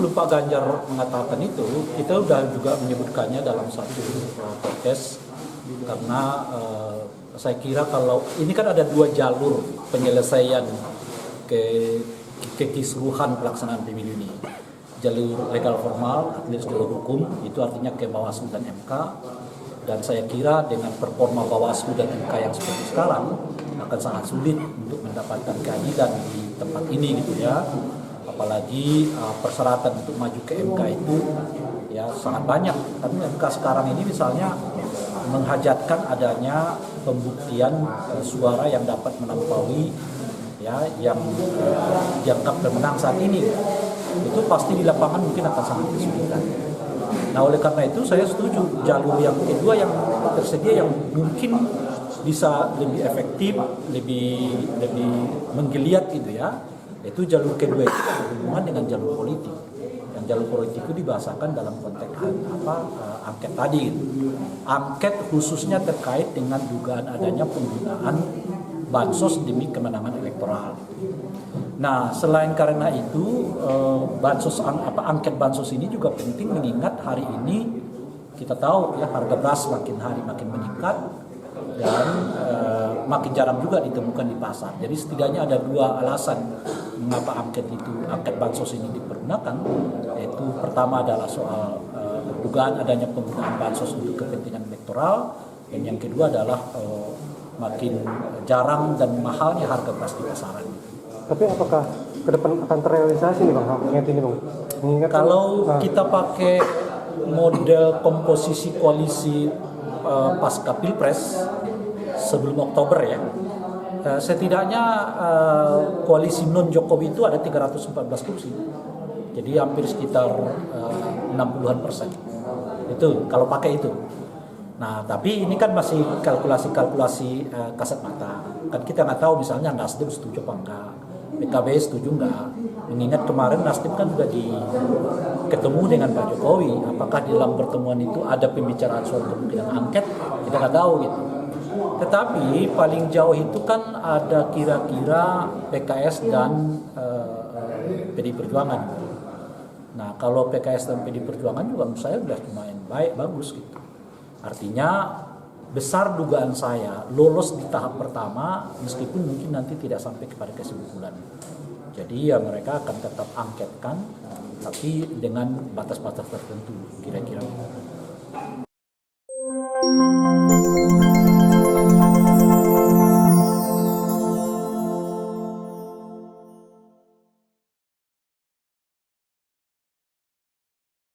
sebelum Pak Ganjar mengatakan itu, kita sudah juga menyebutkannya dalam satu podcast karena saya kira kalau ini kan ada dua jalur penyelesaian kekeseluruhan pelaksanaan pemilu ini. Jalur legal formal, artinya jalur hukum, itu artinya ke Bawaslu dan MK. Dan saya kira dengan performa Bawaslu dan MK yang seperti sekarang akan sangat sulit untuk mendapatkan keadilan di tempat ini gitu ya. Apalagi persyaratan untuk maju ke MK itu ya sangat banyak. Tapi MK sekarang ini misalnya menghajatkan adanya pembuktian suara yang dapat melampaui ya yang dianggap pemenang saat ini. Itu pasti di lapangan mungkin akan sangat kesulitan. Nah oleh karena itu saya setuju jalur yang kedua yang tersedia yang mungkin bisa lebih efektif, lebih menggeliat gitu ya. Itu jalur kedua itu berhubungan dengan jalur politik. Yang jalur politik itu dibahasakan dalam konteks angket tadi. Angket khususnya terkait dengan dugaan adanya penggunaan bansos demi kemenangan elektoral. Nah, selain karena itu, angket bansos ini juga penting mengingat hari ini kita tahu ya harga beras makin hari makin meningkat dan makin jarang juga ditemukan di pasar. Jadi setidaknya ada dua alasan mengapa angket bansos ini dipergunakan. Yaitu pertama adalah soal dugaan adanya penggunaan bansos untuk kepentingan elektoral, dan yang kedua adalah makin jarang dan mahalnya harga beras di pasaran. Tapi apakah ke depan akan terrealisasi nih Bang, hal ini Bang? Mengingat kalau kita pakai model komposisi koalisi pasca Pilpres sebelum Oktober ya, setidaknya koalisi non Jokowi itu ada 314 kursi. Jadi hampir sekitar 60-an%. Itu kalau pakai itu. Nah, tapi ini kan masih kalkulasi kasat mata. Kan kita nggak tahu misalnya Nasdem setuju apa enggak, PKB setuju enggak. Mengingat kemarin Nasdem kan sudah ketemu dengan Pak Jokowi. Apakah di dalam pertemuan itu ada pembicaraan soal kemungkinan angket? Kita nggak tahu gitu. Tetapi paling jauh itu kan ada kira-kira PKS dan PDI Perjuangan. Nah, kalau PKS dan PDI Perjuangan juga menurut saya sudah lumayan bagus gitu. Artinya besar dugaan saya lolos di tahap pertama meskipun mungkin nanti tidak sampai kepada kesimpulan. Jadi ya mereka akan tetap angketkan tapi dengan batas-batas tertentu kira-kira.